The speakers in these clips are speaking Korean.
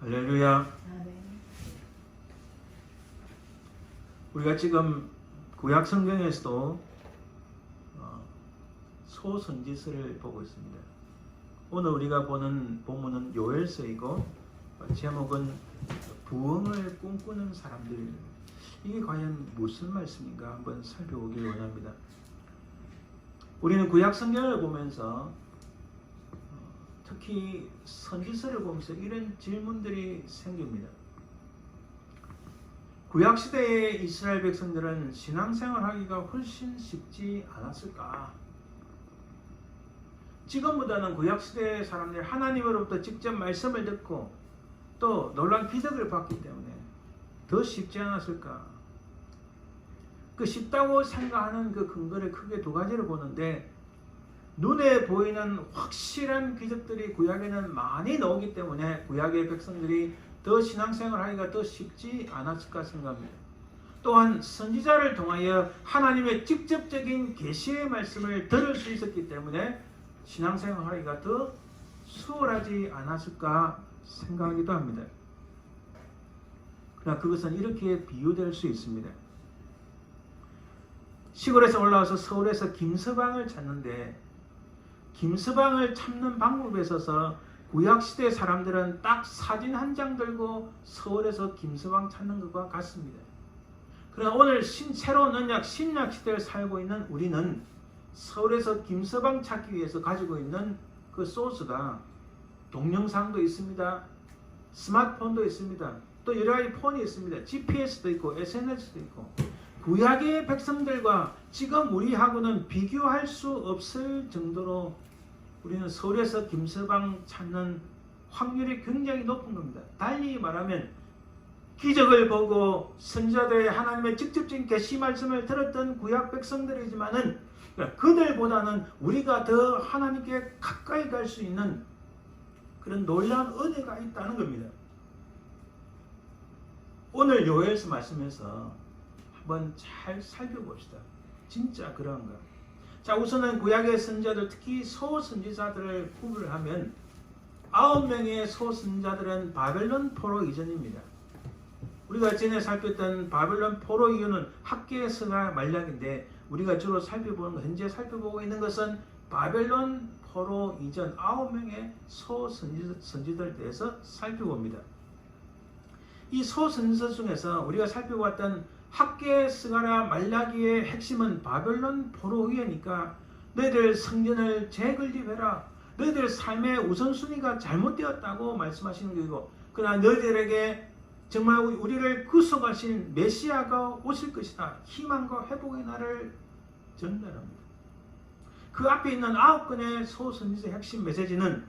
할렐루야. 우리가 지금 구약 성경에서도 소선지서를 보고 있습니다. 오늘 우리가 보는 본문은 요엘서이고 제목은 부흥을 꿈꾸는 사람들. 이게 과연 무슨 말씀인가 한번 살펴보길 원합니다. 우리는 구약 성경을 보면서 특히 선지서를 보면서 이런 질문들이 생깁니다. 구약시대의 이스라엘 백성들은 신앙생활하기가 훨씬 쉽지 않았을까? 지금보다는 구약시대의 사람들이 하나님으로부터 직접 말씀을 듣고 또 놀라운 기적을 받기 때문에 더 쉽지 않았을까? 그 쉽다고 생각하는 그 근거를 크게 두 가지로 보는데, 눈에 보이는 확실한 기적들이 구약에는 많이 나오기 때문에 구약의 백성들이 더 신앙생활하기가 더 쉽지 않았을까 생각합니다. 또한 선지자를 통하여 하나님의 직접적인 계시의 말씀을 들을 수 있었기 때문에 신앙생활하기가 더 수월하지 않았을까 생각하기도 합니다. 그러나 그것은 이렇게 비유될 수 있습니다. 시골에서 올라와서 서울에서 김서방을 찾는데, 김서방을 찾는 방법에 있어서 구약시대 사람들은 딱 사진 한 장 들고 서울에서 김서방 찾는 것과 같습니다. 그러나 오늘 새로운 언약 신약시대를 살고 있는 우리는 서울에서 김서방 찾기 위해서 가지고 있는 그 소스가 동영상도 있습니다. 스마트폰도 있습니다. 또 여러 가지 폰이 있습니다. GPS도 있고 SNS도 있고. 구약의 백성들과 지금 우리하고는 비교할 수 없을 정도로 우리는 서울에서 김서방 찾는 확률이 굉장히 높은 겁니다. 달리 말하면 기적을 보고 선지자들의 하나님의 직접적인 계시 말씀을 들었던 구약 백성들이지만은 그들보다는 우리가 더 하나님께 가까이 갈 수 있는 그런 놀라운 은혜가 있다는 겁니다. 오늘 요엘서 말씀에서 한번 잘 살펴봅시다. 진짜 그런가? 자, 우선은 구약의 선지자들, 특히 소선지자들을 구분을 하면 9명의 소선지자들은 바벨론 포로 이전입니다. 우리가 전에 살폈던 바벨론 포로 이후는 학개서가 말약인데, 우리가 주로 살펴보는 것, 현재 살펴보고 있는 것은 바벨론 포로 이전 9명의 소선지자들에 대해서 살펴봅니다. 이 소선지자 중에서 우리가 살펴봤던 학개, 스가랴, 말라기의 핵심은 바벨론 포로 후예니까 너희들 성전을 재건립해라. 너희들 삶의 우선순위가 잘못되었다고 말씀하시는 것이고, 그러나 너희들에게 정말 우리를 구속하신 메시아가 오실 것이다. 희망과 회복의 날을 전달합니다. 그 앞에 있는 9건의 소선지자의 핵심 메시지는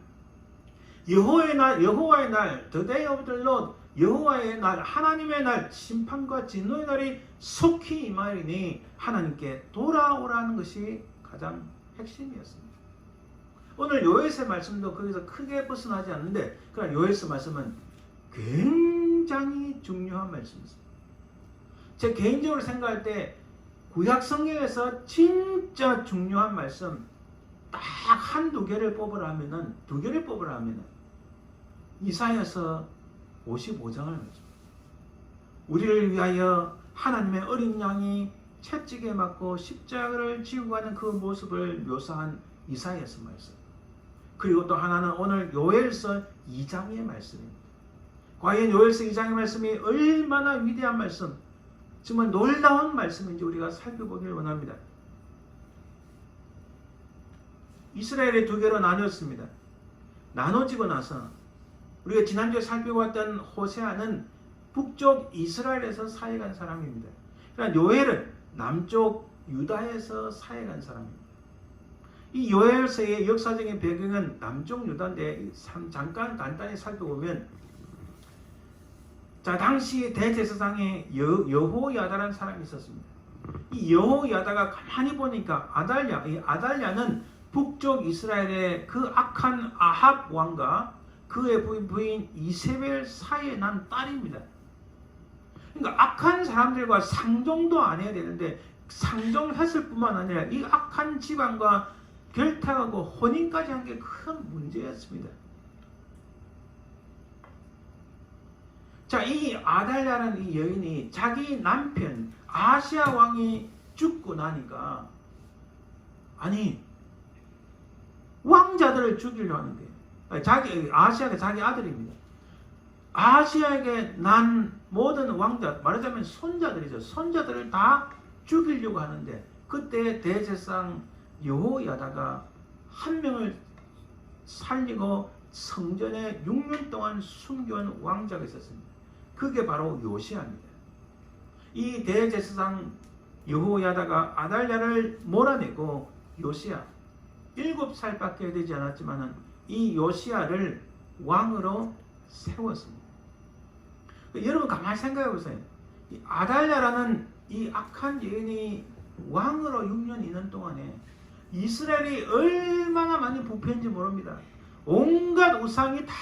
여호와의 날, the day of the Lord, 여호와의 날, 하나님의 날, 심판과 진노의 날이 속히 임하리니 하나님께 돌아오라는 것이 가장 핵심이었습니다. 오늘 요엘서 말씀도 거기서 크게 벗어나지 않는데, 그러나 요엘서 말씀은 굉장히 중요한 말씀입니다. 제 개인적으로 생각할 때 구약 성경에서 진짜 중요한 말씀 딱 한두 개를 뽑으라면은, 이사야서 55장을 말죠. 우리를 위하여 하나님의 어린 양이 채찍에 맞고 십자가를 지고 가는 그 모습을 묘사한 이사야서 말씀. 그리고 또 하나는 오늘 요엘서 2장의 말씀입니다. 과연 요엘서 2장의 말씀이 얼마나 위대한 말씀, 정말 놀라운 말씀인지 우리가 살펴보길 원합니다. 이스라엘이 두 개로 나뉘었습니다. 나눠지고 나서 우리가 지난주에 살펴봤던 호세아는 북쪽 이스라엘에서 사역한 사람입니다. 그러나 요엘은 남쪽 유다에서 사역한 사람입니다. 이 요엘서의 역사적인 배경은 남쪽 유다인데, 잠깐 간단히 살펴보면, 자, 당시 대제사장에 여호야다라는 사람이 있었습니다. 이 여호야다가 가만히 보니까 이 아달랴는 북쪽 이스라엘의 그 악한 아합 왕과 그의 부인 이세벨 사이에 난 딸입니다. 그러니까 악한 사람들과 상종도 안 해야 되는데 상종했을 뿐만 아니라 이 악한 집안과 결탁하고 혼인까지 한 게 큰 문제였습니다. 자, 이 아달랴라는 이 여인이 자기 남편 아시아 왕이 죽고 나니까 아니 왕자들을 죽이려 하는 거예요. 아시아가 자기 아들입니다. 아시아에게 난 모든 왕자, 말하자면 손자들이죠. 손자들을 다 죽이려고 하는데 그때 대제사장 여호야다가 한 명을 살리고 성전에 6년 동안 숨겨온 왕자가 있었습니다. 그게 바로 요시아입니다. 이 대제사장 여호야다가 아달랴를 몰아내고 요시아 7살밖에 되지 않았지만 이 요시아를 왕으로 세웠습니다. 여러분 가만히 생각해 보세요. 이 아달랴라는 이 악한 여인이 왕으로 6년 2년 동안에 이스라엘이 얼마나 많이 부패했는지 모릅니다. 온갖 우상이 다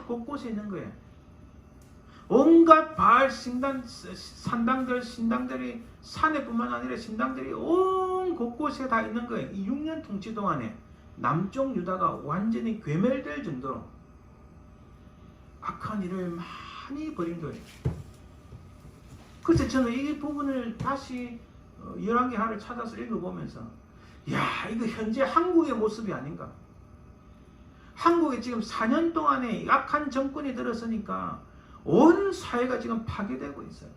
곳곳에 있는 거예요. 온갖 바알 산당들, 신당들이 산에뿐만 아니라 신당들이 온 곳곳에 다 있는 거예요. 이 6년 통치 동안에 남쪽 유다가 완전히 괴멸될 정도로 악한 일을 많이 벌인 거예요. 그래서 저는 이 부분을 다시 열왕기하를 찾아서 읽어보면서 야, 이거 현재 한국의 모습이 아닌가. 한국에 지금 4년 동안에 악한 정권이 들었으니까 온 사회가 지금 파괴되고 있어요.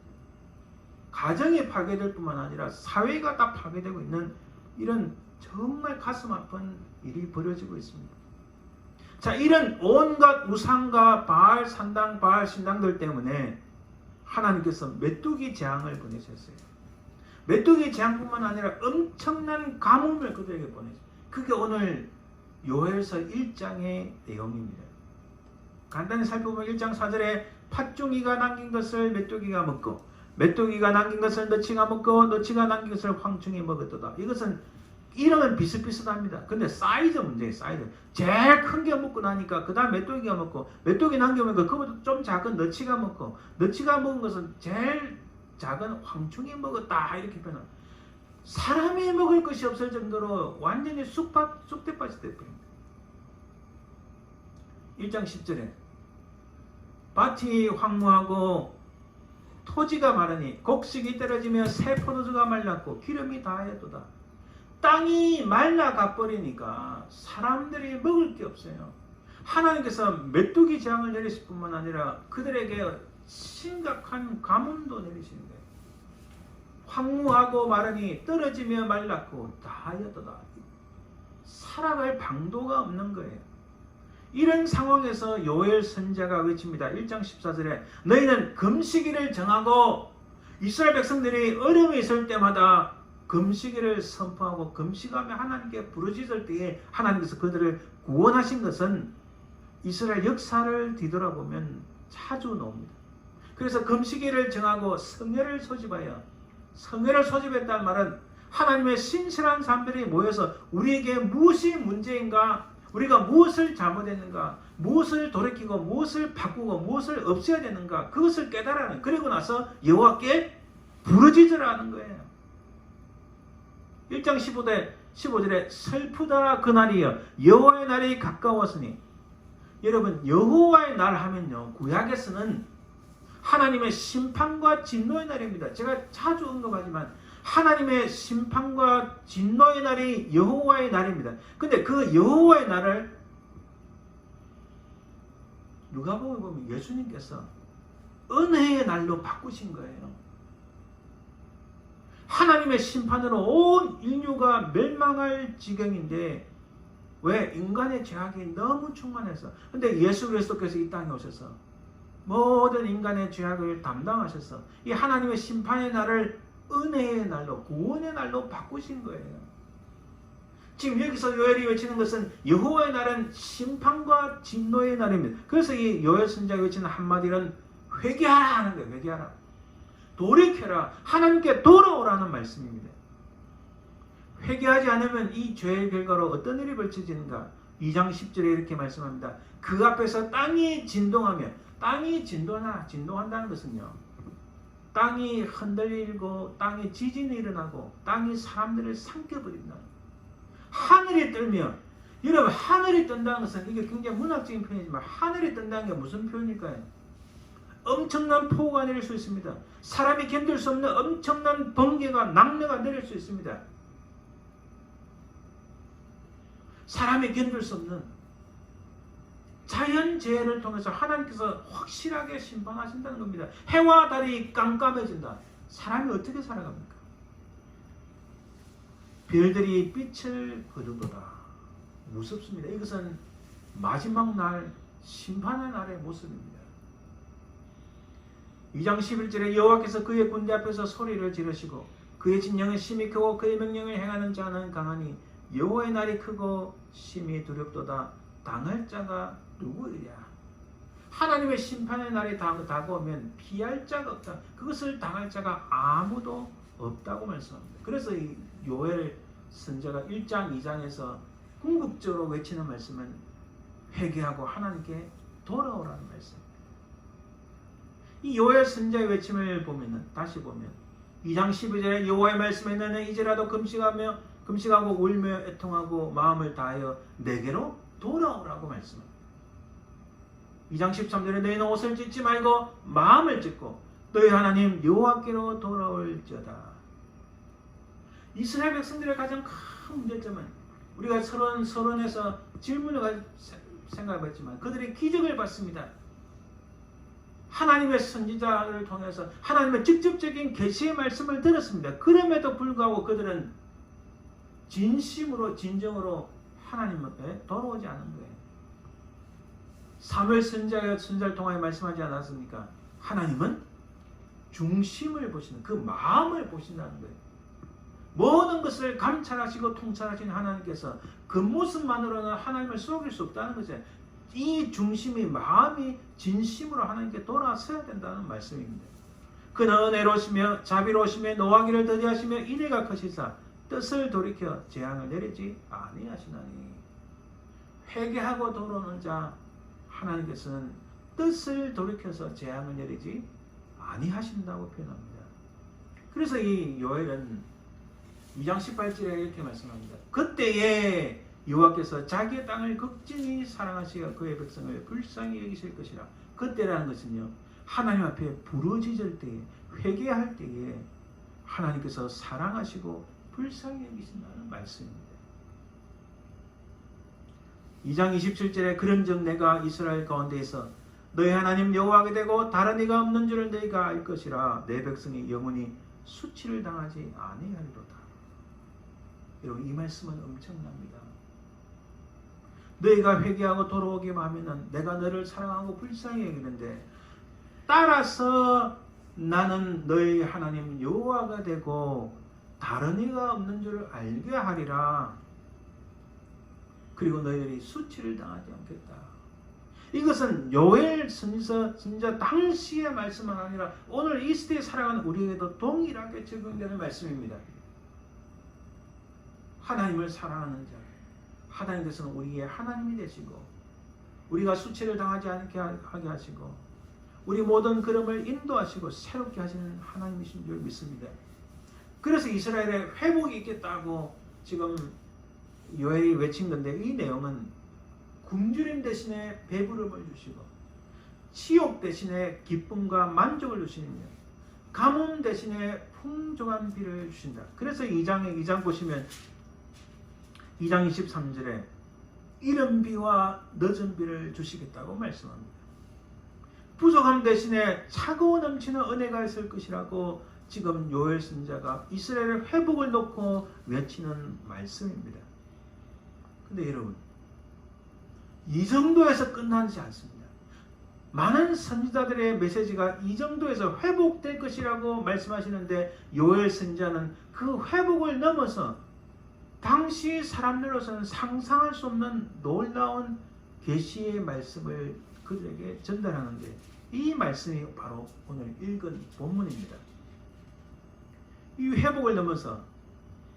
가정이 파괴될 뿐만 아니라 사회가 다 파괴되고 있는 이런 정말 가슴 아픈 일이 벌어지고 있습니다. 자, 이런 온갖 우상과 바알 산당, 바알 신당들 때문에 하나님께서 메뚜기 재앙을 보내셨어요. 메뚜기 재앙뿐만 아니라 엄청난 가뭄을 그들에게 보내셨어요. 그게 오늘 요엘서 1장의 내용입니다. 간단히 살펴보면 1장 4절에 팥종이가 남긴 것을 메뚜기가 먹고 메뚜기가 남긴 것을 너치가 먹고 너치가 남긴 것을 황충이 먹었도다. 이것은 이름은 비슷비슷합니다. 근데 사이즈 문제예요. 사이즈. 제일 큰 게 먹고 나니까 그 다음 메뚜기가 먹고 메뚜기 남겨먹으니까 그보다 좀 작은 너치가 먹고 너치가 먹은 것은 제일 작은 황충이 먹었다. 이렇게 표현합니다. 사람이 먹을 것이 없을 정도로 완전히 쑥대밭이 되어버립니다. 1장 10절에 밭이 황무하고 토지가 마르니 곡식이 떨어지며 새 포도주가 말랐고 기름이 다하였도다. 땅이 말라가 버리니까 사람들이 먹을 게 없어요. 하나님께서 메뚜기 재앙을 내리실 뿐만 아니라 그들에게 심각한 가뭄도 내리시는 거예요. 황무하고 마르니 떨어지며 말랐고 다하였도다. 살아갈 방도가 없는 거예요. 이런 상황에서 요엘 선지자가 외칩니다. 1장 14절에 너희는 금식일을 정하고 이스라엘 백성들이 어려움이 있을 때마다 금식일을 선포하고 금식하며 하나님께 부르짖을 때에 하나님께서 그들을 구원하신 것은 이스라엘 역사를 뒤돌아보면 자주 나옵니다. 그래서 금식일을 정하고 성회를 소집하여 성회를 소집했다는 말은 하나님의 신실한 사람들이 모여서 우리에게 무엇이 문제인가, 우리가 무엇을 잘못했는가, 무엇을 돌이키고 무엇을 바꾸고 무엇을 없애야 되는가, 그것을 깨달아는, 그리고 나서 여호와께 부르짖으라는 거예요. 1장 15절에 슬프다 그날이여 여호와의 날이 가까웠으니, 여러분 여호와의 날 하면요 구약에서는 하나님의 심판과 진노의 날입니다. 제가 자주 언급하지만 하나님의 심판과 진노의 날이 여호와의 날입니다. 근데 그 여호와의 날을 누가복음에 보면 예수님께서 은혜의 날로 바꾸신 거예요. 하나님의 심판으로 온 인류가 멸망할 지경인데 왜? 인간의 죄악이 너무 충만해서. 근데 예수 그리스도께서 이 땅에 오셔서 모든 인간의 죄악을 담당하셔서 이 하나님의 심판의 날을 은혜의 날로, 구원의 날로 바꾸신 거예요. 지금 여기서 요엘이 외치는 것은 여호와의 날은 심판과 진노의 날입니다. 그래서 이 요엘 선지자가 외치는 한마디는 회개하라 하는 거예요. 회개하라. 돌이켜라. 하나님께 돌아오라는 말씀입니다. 회개하지 않으면 이 죄의 결과로 어떤 일이 벌쳐지는가? 2장 10절에 이렇게 말씀합니다. 그 앞에서 땅이 진동하며, 땅이 진동한다는 것은요, 땅이 흔들리고 땅에 지진이 일어나고 땅이 사람들을 삼켜버린다. 하늘이 떨며, 여러분 하늘이 뜬다는 것은 이게 굉장히 문학적인 표현이지만 하늘이 뜬다는 게 무슨 표현일까요? 엄청난 폭우가 내릴 수 있습니다. 사람이 견딜 수 없는 엄청난 번개가 낙뢰가 내릴 수 있습니다. 사람이 견딜 수 없는 자연재해를 통해서 하나님께서 확실하게 심판하신다는 겁니다. 해와 달이 깜깜해진다. 사람이 어떻게 살아갑니까? 별들이 빛을 거두도다. 무섭습니다. 이것은 마지막 날 심판의 날의 모습입니다. 2장 11절에 여호와께서 그의 군대 앞에서 소리를 지르시고 그의 진영은 심히 크고 그의 명령을 행하는 자는 강하니 여호와의 날이 크고 심히 두렵도다. 당할 자가 누구이랴. 하나님의 심판의 날이 다가오면 피할 자가 없다. 그것을 당할 자가 아무도 없다고 말씀합니다. 그래서 이 요엘 선지자가 1장 2장에서 궁극적으로 외치는 말씀은 회개하고 하나님께 돌아오라는 말씀입니다. 이 요엘 선지자의 외침을 보면은 다시 보면 2장 12절에 여호와의 말씀에 너는 이제라도 금식하고 울며 애통하고 마음을 다하여 내게로 돌아오라고 말씀합니다. 2장 13절에 너희는 옷을 찢지 말고 마음을 찢고 너희 하나님 여호와께로 돌아올지어다. 이스라엘 백성들의 가장 큰 문제점은 우리가 서론에서 질문을 생각했지만 그들이 기적을 받습니다. 하나님의 선지자를 통해서 하나님의 직접적인 계시의 말씀을 들었습니다. 그럼에도 불구하고 그들은 진심으로 진정으로 하나님 앞에 돌아오지 않은 거예요. 사무엘 선지자를 통하여 말씀하지 않았습니까? 하나님은 중심을 보시는 그 마음을 보신다는 거예요. 모든 것을 감찰하시고 통찰하신 하나님께서 그 모습만으로는 하나님을 속일 수 없다는 거죠. 이 중심이 마음이 진심으로 하나님께 돌아서야 된다는 말씀입니다. 그는 은혜로우시며 자비로우시며 노하기를 더디하시며 인애가 크시사 뜻을 돌이켜 재앙을 내리지 아니하시나니. 회개하고 돌아오는 자 하나님께서는 뜻을 돌이켜서 재앙을 내리지 아니하신다고 표현합니다. 그래서 이 요엘은 2장 18절에 이렇게 말씀합니다. 그때에 여호와께서 자기의 땅을 극진히 사랑하시어 그의 백성을 불쌍히 여기실 것이라. 그때라는 것은요, 하나님 앞에 부르짖을 때에, 회개할 때에 하나님께서 사랑하시고 불쌍히 여기신다는 말씀입니다. 2장 27절에 그런즉 내가 이스라엘 가운데에서 너희 하나님 여호와가 되고 다른 이가 없는 줄을 너희가 알 것이라. 내 백성이 영원히 수치를 당하지 아니하리로다. 여러분, 이 말씀은 엄청납니다. 너희가 회개하고 돌아오기만 하면은 내가 너를 사랑하고 불쌍히 여기는데, 따라서 나는 너희 하나님 여호와가 되고 다른 이가 없는 줄을 알게 하리라. 그리고 너희들이 수치를 당하지 않겠다. 이것은 요엘 선지자 당시의 말씀만 아니라 오늘 이 시대에 살아가는 우리에게도 동일하게 적용되는 말씀입니다. 하나님을 사랑하는 자, 하나님께서는 우리의 하나님이 되시고 우리가 수치를 당하지 않게 하게 하시고 우리 모든 걸음을 인도하시고 새롭게 하시는 하나님이신 줄 믿습니다. 그래서 이스라엘에 회복이 있겠다고 지금 요엘이 외친 건데, 이 내용은 굶주림 대신에 배부름을 주시고 치욕 대신에 기쁨과 만족을 주시며 가뭄 대신에 풍족한 비를 주신다. 그래서 2장 보시면 2장 23절에 이른 비와 늦은 비를 주시겠다고 말씀합니다. 부족함 대신에 차가워 넘치는 은혜가 있을 것이라고 지금 요엘 선지자가 이스라엘의 회복을 놓고 외치는 말씀입니다. 근데 여러분, 이 정도에서 끝나지 않습니다. 많은 선지자들의 메시지가 이 정도에서 회복될 것이라고 말씀하시는데, 요엘 선지자는 그 회복을 넘어서 당시 사람들로서는 상상할 수 없는 놀라운 계시의 말씀을 그들에게 전달하는데, 이 말씀이 바로 오늘 읽은 본문입니다. 이 회복을 넘어서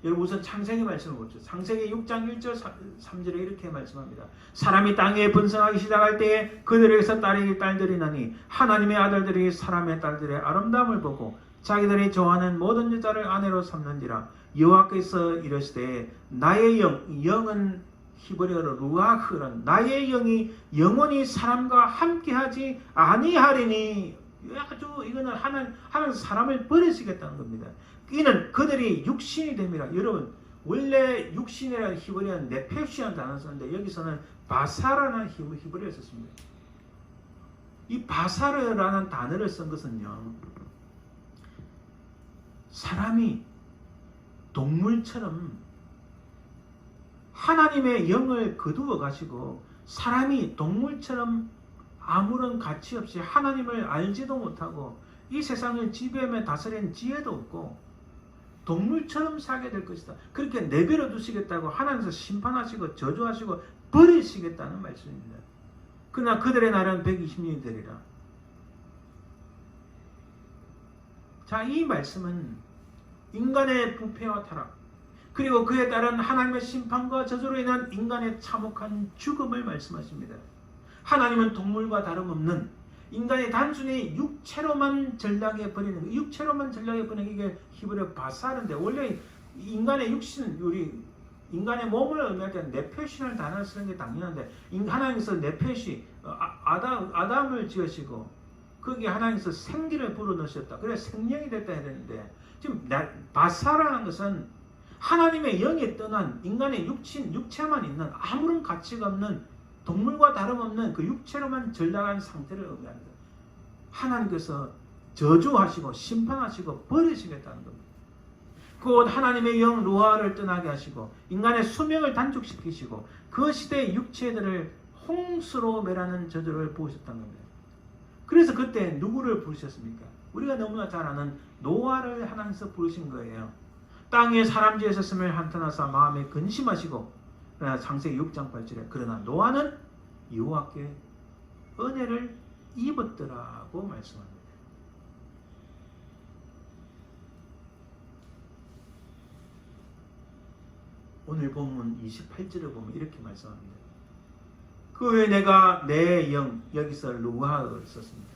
여러분 우선 창세기 말씀을 보죠. 창세기 6장 1절 3절에 이렇게 말씀합니다. 사람이 땅에 번성하기 시작할 때에 그들에게서 딸들이 나니 하나님의 아들들이 사람의 딸들의 아름다움을 보고 자기들이 좋아하는 모든 여자를 아내로 삼는지라. 여호와께서 이르시되 나의 영은 히브리어로 루아흐란 나의 영이 영원히 사람과 함께하지 아니하리니. 아주 이거는 하나님 사람을 버리시겠다는 겁니다. 이는 그들이 육신이 됨이라. 여러분 원래 육신이라는 히브리어는 네페시라는 단어를 썼는데 여기서는 바사라는 히브리어를 썼습니다. 이 바사르라는 단어를 쓴 것은요, 사람이 동물처럼 하나님의 영을 거두어 가시고 사람이 동물처럼 아무런 가치 없이 하나님을 알지도 못하고 이 세상을 지배하며 다스리는 지혜도 없고 동물처럼 살게 될 것이다. 그렇게 내버려 두시겠다고 하나님께서 심판하시고 저주하시고 버리시겠다는 말씀입니다. 그러나 그들의 날은 120년이 되리라. 자, 이 말씀은 인간의 부패와 타락 그리고 그에 따른 하나님의 심판과 저주로 인한 인간의 참혹한 죽음을 말씀하십니다. 하나님은 동물과 다름없는 인간이 단순히 육체로만 전락해 버리는 거, 육체로만 전락해 버리는 게 히브리어 바사르인데 원래 인간의 육신은 우리 인간의 몸을 의미할 때는 네페시라는 단어를 쓰는 게 당연한데 하나님께서 네페시 아담을 지으시고 거기에 하나님께서 생기를 불어넣으셨다. 그래 생명이 됐다 해야 되는데 지금 바사라는 것은 하나님의 영이 떠난 인간의 육체만 있는 아무런 가치가 없는 동물과 다름없는 그 육체로만 전락한 상태를 의미합니다. 하나님께서 저주하시고 심판하시고 버리시겠다는 겁니다. 곧 하나님의 영 루아를 떠나게 하시고 인간의 수명을 단축시키시고 그 시대의 육체들을 홍수로 멸하는 저주를 부으셨다는 겁니다. 그래서 그때 누구를 부르셨습니까? 우리가 너무나 잘 아는 노아를 하나님께서 부르신 거예요. 땅에 사람 지에 있었음을 한탄하사 마음에 근심하시고 창세기 6장 8절에 그러나 노아는 여호와께 은혜를 입었더라고 말씀합니다. 오늘 본문 28절을 보면 이렇게 말씀합니다. 그 후에 내가 내 영, 여기서 루아를 썼습니다.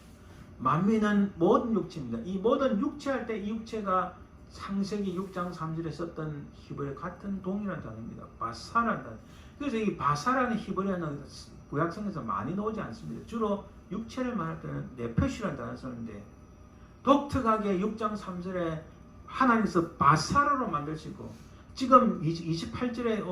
만민은 모든 육체입니다. 이 모든 육체 할 때 이 육체가 창세기 6장 3절에 썼던 히브리어 같은 동일한 단어입니다. 바사라는 단어. 그래서 이 바사라는 히브리어는 구약성에서 많이 나오지 않습니다. 주로 육체를 말할 때는 네페시라는 단어를 쓰는데 독특하게 6장 3절에 하나님께서 바사라로 만드시고 지금 28절에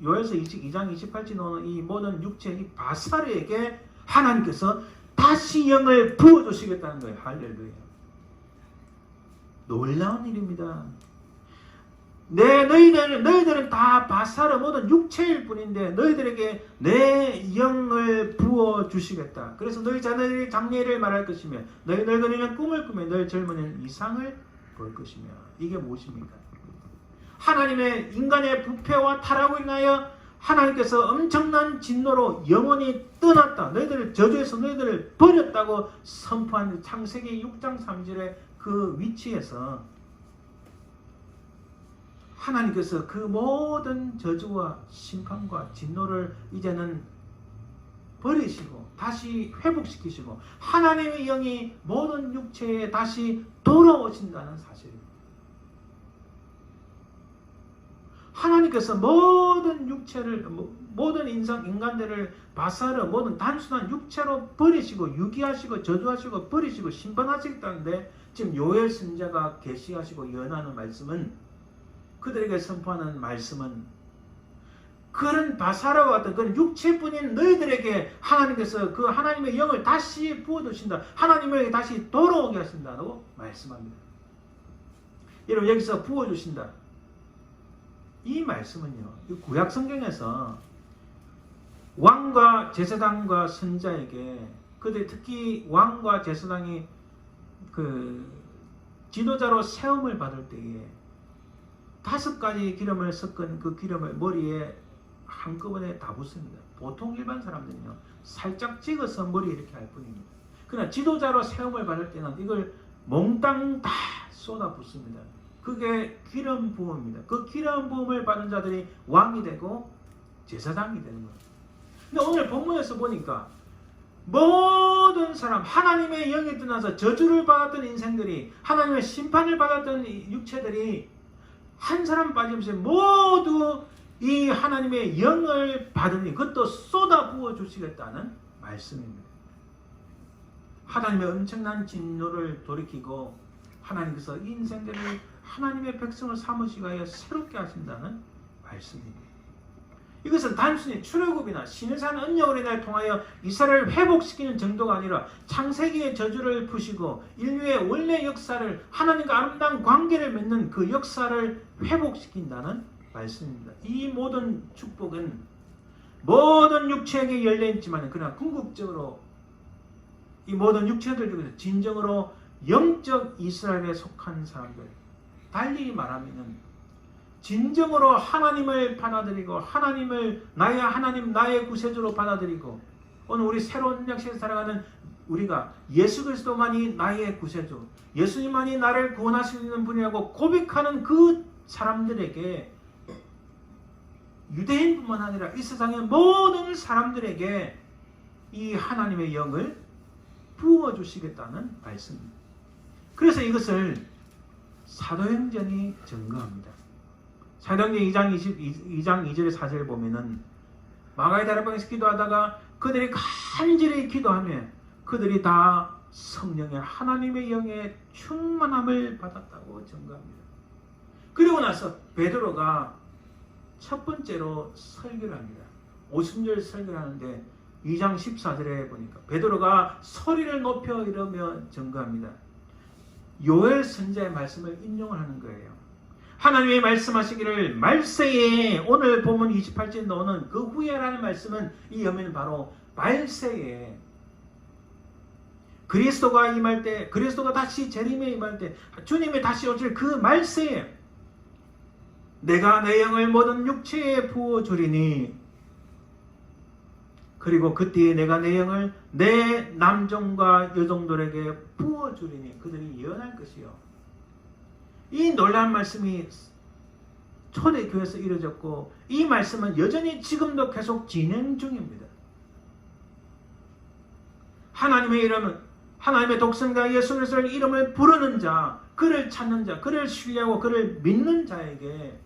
요엘서 2장 28절에 나오는 이 모든 육체 이 바사르에게 하나님께서 다시 영을 부어주시겠다는 거예요. 할렐루야. 놀라운 일입니다. 너희들은 다 바사르 모든 육체일 뿐인데 너희들에게 내 영을 부어주시겠다. 그래서 너희 자녀들이 장래를 말할 것이며 너희 늙은이는 꿈을 꾸며 너희 젊은이는 이상을 볼 것이며 이게 무엇입니까? 하나님의 인간의 부패와 타락으로 인하여 하나님께서 엄청난 진노로 영원히 떠났다. 너희들을 저주해서 너희들을 버렸다고 선포한 창세기 6장 3절의 그 위치에서 하나님께서 그 모든 저주와 심판과 진노를 이제는 버리시고 다시 회복시키시고 하나님의 영이 모든 육체에 다시 돌아오신다는 사실입니다. 하나님께서 모든 육체를 모든 인간들을 바사르 모든 단순한 육체로 버리시고 유기하시고 저주하시고 버리시고 심판하시겠다는데 지금 요엘 선지자가 계시하시고 예언하는 말씀은 그들에게 선포하는 말씀은 그런 바사라와 같은 그런 육체뿐인 너희들에게 하나님께서 그 하나님의 영을 다시 부어두신다. 하나님의 영이 다시 돌아오게 하신다고 말씀합니다. 여러분 여기서 부어주신다. 이 말씀은요. 구약 성경에서 왕과 제사장과 선지자에게 그들 특히 왕과 제사장이 그 지도자로 세움을 받을 때에 5가지 기름을 섞은 그 기름을 머리에 한꺼번에 다 붓습니다. 보통 일반 사람들은요 살짝 찍어서 머리에 이렇게 할 뿐입니다. 그러나 지도자로 세움을 받을 때는 이걸 몽땅 다 쏟아 붓습니다. 그게 기름 부음입니다. 그 기름 부음을 받은 자들이 왕이 되고 제사장이 되는 거예요. 근데 오늘 본문에서 보니까 모든 사람 하나님의 영이 떠나서 저주를 받았던 인생들이 하나님의 심판을 받았던 육체들이 한 사람 빠짐없이 모두 이 하나님의 영을 받으니 그것도 쏟아 부어 주시겠다는 말씀입니다. 하나님의 엄청난 진노를 돌이키고 하나님께서 이 인생들을 하나님의 백성을 삼으시기 위하여 새롭게 하신다는 말씀입니다. 이것은 단순히 출애굽이나 시내산 언약을 인하여 통하여 이스라엘을 회복시키는 정도가 아니라 창세기의 저주를 푸시고 인류의 원래 역사를 하나님과 아름다운 관계를 맺는 그 역사를 회복시킨다는 말씀입니다. 이 모든 축복은 모든 육체에게 열려있지만 그러나 궁극적으로 이 모든 육체들 중에서 진정으로 영적 이스라엘에 속한 사람들, 달리 말하면 진정으로 하나님을 받아들이고 하나님을 나의 하나님 나의 구세주로 받아들이고 오늘 우리 새로운 역사에 살아가는 우리가 예수 그리스도만이 나의 구세주, 예수님만이 나를 구원할 수 있는 분이라고 고백하는 그 사람들에게, 유대인뿐만 아니라 이 세상의 모든 사람들에게 이 하나님의 영을 부어주시겠다는 말씀입니다. 그래서 이것을 사도행전이 증거합니다. 사도행전 2장 2절의 사절을 보면은 마가의 다락방에서 기도하다가 그들이 간절히 기도하며 그들이 다 성령의 하나님의 영의 충만함을 받았다고 증거합니다. 그리고 나서 베드로가 첫 번째로 설교를 합니다. 오순절 설교를 하는데 2장 14절에 보니까 베드로가 소리를 높여 이르며 증거합니다. 요엘 선지자의 말씀을 인용을 하는 거예요. 하나님이 말씀하시기를 말세에, 오늘 본문 28절에 나오는 그 후에라는 말씀은 이 여기는 바로 말세에 그리스도가 임할 때, 그리스도가 다시 재림에 임할 때, 주님이 다시 오실 그 말세에 내가 내 영을 모든 육체에 부어주리니, 그리고 그때에 내가 내 영을 내 남종과 여종들에게 부어주리니 그들이 예언할 것이요. 이 놀라운 말씀이 초대교회에서 이루어졌고 이 말씀은 여전히 지금도 계속 진행 중입니다. 하나님의 이름은, 하나님의 독생자 예수 그리스도의 이름을 부르는 자, 그를 찾는 자, 그를 신뢰하고 그를 믿는 자에게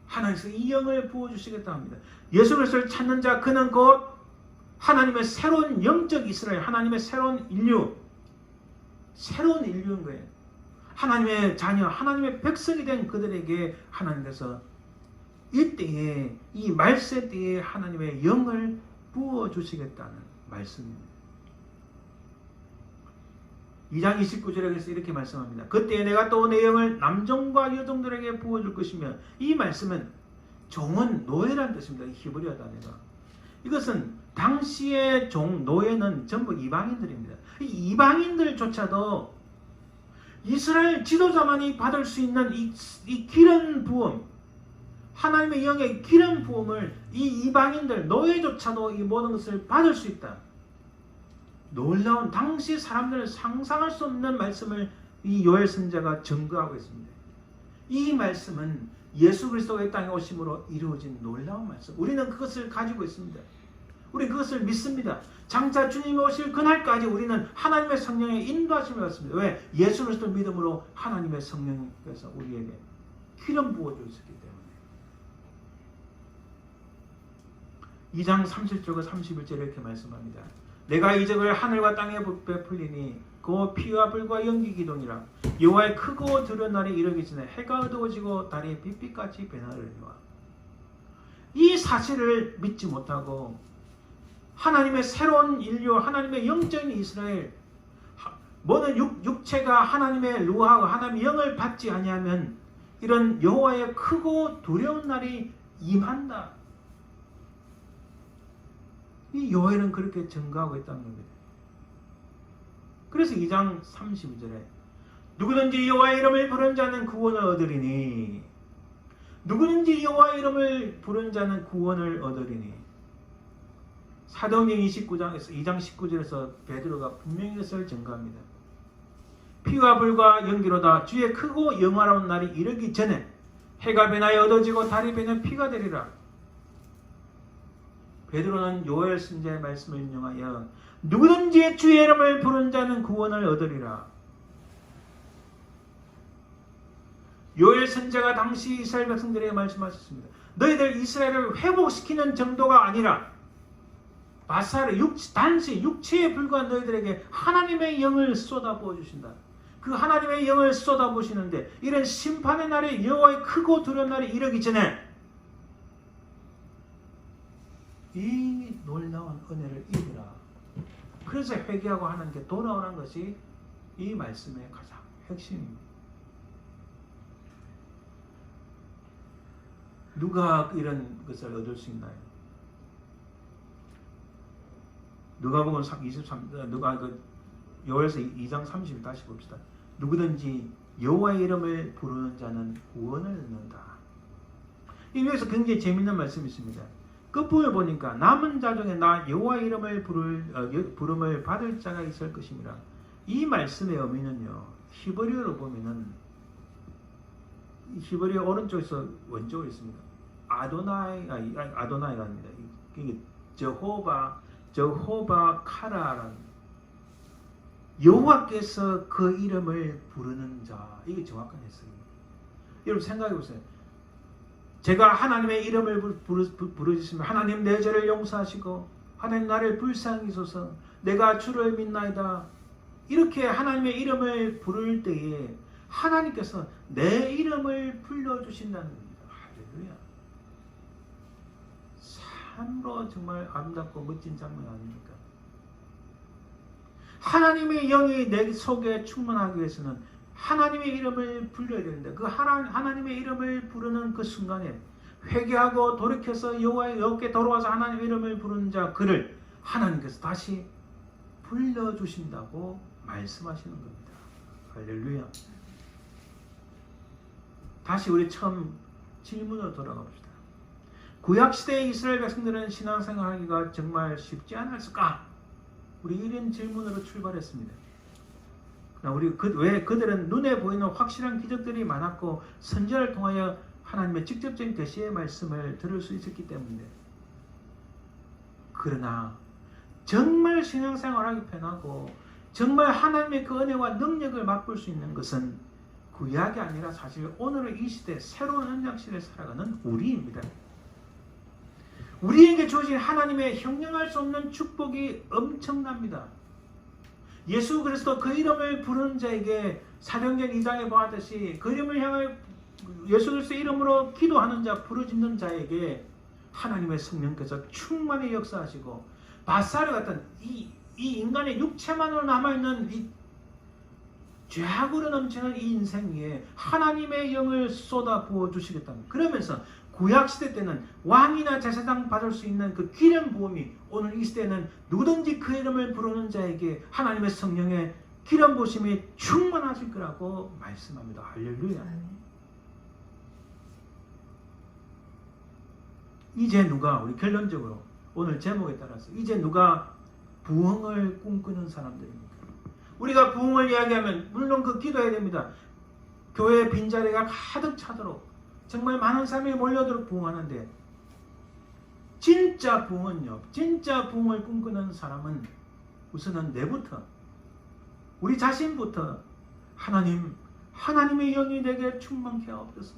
하나님께서 이 영을 부어주시겠다 합니다. 예수 그리스도를 찾는 자, 그는 곧 하나님의 새로운 영적 이스라엘, 하나님의 새로운 인류, 새로운 인류인 거예요. 하나님의 자녀, 하나님의 백성이 된 그들에게 하나님께서 이때에, 이 말세 때에 하나님의 영을 부어주시겠다는 말씀입니다. 2장 29절에서 이렇게 말씀합니다. 그때 내가 또 내 영을 남종과 여종들에게 부어줄 것이며, 이 말씀은 종은 노예라는 뜻입니다. 히브리어 단어가. 이것은 당시의 종, 노예는 전부 이방인들입니다. 이 이방인들조차도 이스라엘 지도자만이 받을 수 있는 이 기름 부음, 하나님의 영의 기름 부음을 이 이방인들, 노예조차도 이 모든 것을 받을 수 있다. 놀라운, 당시 사람들은 상상할 수 없는 말씀을 이 요엘 선지자가 증거하고 있습니다. 이 말씀은 예수 그리스도가 이 땅에 오심으로 이루어진 놀라운 말씀. 우리는 그것을 가지고 있습니다. 우리는 그것을 믿습니다. 장차 주님이 오실 그날까지 우리는 하나님의 성령의 인도하심을 받습니다. 왜? 예수 그리스도 믿음으로 하나님의 성령께서 우리에게 기름 부어주셨기 때문에. 2장 30절과 31절에 이렇게 말씀합니다. 내가 이적을 하늘과 땅에 베풀리니 그 피와 불과 연기 기동이라. 여호와의 크고 두려운 날이 이르기 전에 해가 어두워지고 달이 빛빛같이 변하려니와. 이 사실을 믿지 못하고 하나님의 새로운 인류, 하나님의 영적인 이스라엘, 모든 육체가 하나님의 루하고 하나님의 영을 받지 아니하면 이런 여호와의 크고 두려운 날이 임한다. 이 요엘은 그렇게 증거하고 있다는 겁니다. 그래서 2장 32절에 누구든지 여호와의 이름을 부른 자는 구원을 얻으리니, 누구든지 여호와의 이름을 부른 자는 구원을 얻으리니. 사도행전 29장에서 2장 19절에서 베드로가 분명히 이것을 증거합니다. 피와 불과 연기로다 주의 크고 영화로운 날이 이르기 전에 해가 변하여 어두워지고 달이 변하여 피가 되리라. 베드로는 요엘 선지자의 말씀을 인용하여 누구든지 주의 이름을 부른 자는 구원을 얻으리라. 요엘 선지자가 당시 이스라엘 백성들에게 말씀하셨습니다. 너희들 이스라엘을 회복시키는 정도가 아니라 바사르 단지 육체에 불과한 너희들에게 하나님의 영을 쏟아부어 주신다. 그 하나님의 영을 쏟아부으시는데 이런 심판의 날에 여호와의 크고 두려운 날이 이르기 전에 이 놀라운 은혜를 입으라. 그래서 회개하고 하나님께 돌아오는 것이 이 말씀의 가장 핵심입니다. 누가 이런 것을 얻을 수 있나요? 누가복음 23, 여호와서 2장 30을 다시 봅시다. 누구든지 여호와의 이름을 부르는 자는 구원을 얻는다. 여기서 굉장히 재미있는 말씀이 있습니다. 끝부분을 보니까 남은 자 중에 나 여호와의 이름을 부름을 받을 자가 있을 것입니다. 이 말씀의 의미는요, 히브리어로 보면은 히브리어 오른쪽에서 원적으로 있습니다. 아도나이가 아닙니다. 이게 저호바 카라라는 여호와께서 그 이름을 부르는 자, 이게 정확한 해석입니다. 여러분 생각해 보세요. 제가 하나님의 이름을 부르짖으면 하나님 내 죄를 용서하시고 하나님 나를 불쌍히 여기소서 내가 주를 믿나이다. 이렇게 하나님의 이름을 부를 때에 하나님께서 내 이름을 불러주신다는 겁니다. 할렐루야. 참으로 정말 아름답고 멋진 장면 아닙니까? 하나님의 영이 내 속에 충만하기 위해서는 하나님의 이름을 불러야 되는데 그 하나님의 이름을 부르는 그 순간에 회개하고 돌이켜서 여호와께 돌아와서 하나님의 이름을 부르는 자 그를 하나님께서 다시 불러주신다고 말씀하시는 겁니다. 할렐루야. 다시 우리 처음 질문으로 돌아가 봅시다. 구약시대의 이스라엘 백성들은 신앙생활하기가 정말 쉽지 않았을까? 우리 이런 질문으로 출발했습니다. 왜 그들은 눈에 보이는 확실한 기적들이 많았고 선지자를 통하여 하나님의 직접적인 계시의 말씀을 들을 수 있었기 때문에. 그러나 정말 신앙생활하기 편하고 정말 하나님의 그 은혜와 능력을 맛볼 수 있는 것은 구약이 아니라 사실 오늘의 이 시대 새로운 언약시대에 살아가는 우리입니다. 우리에게 주어진 하나님의 형용할 수 없는 축복이 엄청납니다. 예수 그리스도 그 이름을 부르는 자에게 사도행전 2장에 보았듯이 그 이름을 향하여 예수 그리스도의 이름으로 기도하는 자, 부르짖는 자에게 하나님의 성령께서 충만히 역사하시고 바사르 같은 이 인간의 육체만으로 남아있는 이 죄악으로 넘치는 이 인생 위에 하나님의 영을 쏟아 부어 주시겠답니다. 그러면서 구약시대 때는 왕이나 제사장 받을 수 있는 그 기름 부음이 오늘 이 시대에는 누구든지 그 이름을 부르는 자에게 하나님의 성령의 기름 부으심이 충만하실 거라고 말씀합니다. 할렐루야. 이제 누가 우리 결론적으로 오늘 제목에 따라서 이제 누가 부흥을 꿈꾸는 사람들입니까? 우리가 부흥을 이야기하면 물론 그 기도해야 됩니다. 교회 빈자리가 가득 차도록 정말 많은 사람이 몰려들어 부흥하는데 진짜 부흥은요. 진짜 부흥을 꿈꾸는 사람은 우선은 내부터 우리 자신부터 하나님의 영이 내게 충만케 하옵소서.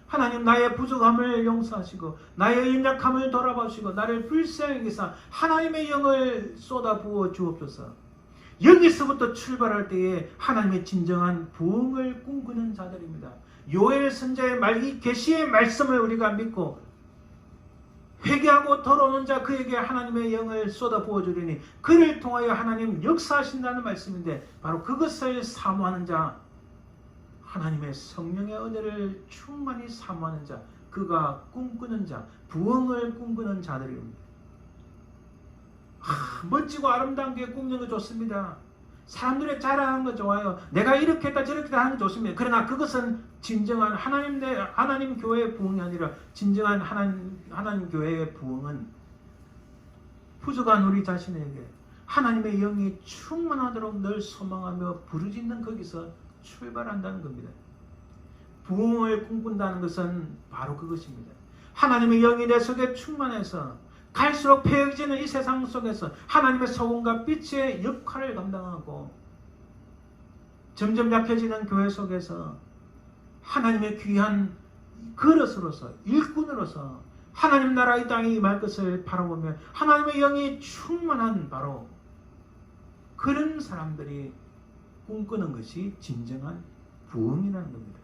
하나님 나의 부족함을 용서하시고 나의 연약함을 돌아보시고 나를 불쌍히 여기사 하나님의 영을 쏟아부어 주옵소서. 여기서부터 출발할 때에 하나님의 진정한 부흥을 꿈꾸는 자들입니다. 요엘 선지자의 이 계시의 말씀을 우리가 믿고 회개하고 돌아오는 자 그에게 하나님의 영을 쏟아부어 주리니 그를 통하여 하나님 역사하신다는 말씀인데 바로 그것을 사모하는 자 하나님의 성령의 은혜를 충만히 사모하는 자 그가 꿈꾸는 자 부흥을 꿈꾸는 자들입니다. 멋지고 아름다운 게 꿈꾸는 거 좋습니다. 사람들의 자랑하는 거 좋아요. 내가 이렇게 했다 저렇게 했다 하는 거 좋습니다. 그러나 그것은 진정한 하나님 교회의 부흥이 아니라 진정한 하나님 교회의 부흥은 부족한 우리 자신에게 하나님의 영이 충만하도록 늘 소망하며 부르짖는 거기서 출발한다는 겁니다. 부흥을 꿈꾼다는 것은 바로 그것입니다. 하나님의 영이 내 속에 충만해서 갈수록 폐해지는 이 세상 속에서 하나님의 소금과 빛의 역할을 감당하고 점점 약해지는 교회 속에서 하나님의 귀한 그릇으로서 일꾼으로서 하나님 나라 이 땅에 임할 것을 바라보며 하나님의 영이 충만한 바로 그런 사람들이 꿈꾸는 것이 진정한 부흥이라는 겁니다.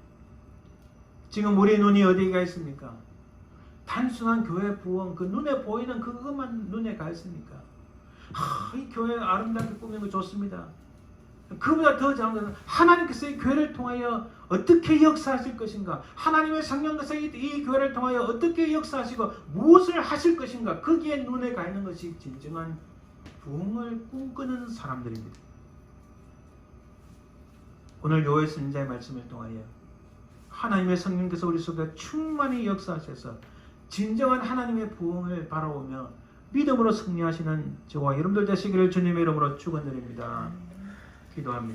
지금 우리 눈이 어디가 있습니까? 단순한 교회 부흥, 그 눈에 보이는 그것만 눈에 가 있습니까? 이 교회 아름답게 꾸미는 거 좋습니다. 그보다 더 좋은 것은 하나님께서 이 교회를 통하여 어떻게 역사하실 것인가, 하나님의 성령께서 이 교회를 통하여 어떻게 역사하시고 무엇을 하실 것인가, 거기에 눈에 가 있는 것이 진정한 부흥을 꿈꾸는 사람들입니다. 오늘 요엘 선지자의 말씀을 통하여 하나님의 성령께서 우리 속에 충만히 역사하셔서 진정한 하나님의 부흥을 바라보며 믿음으로 승리하시는 저와 여러분들 되시기를 주님의 이름으로 축원드립니다. 기도합니다.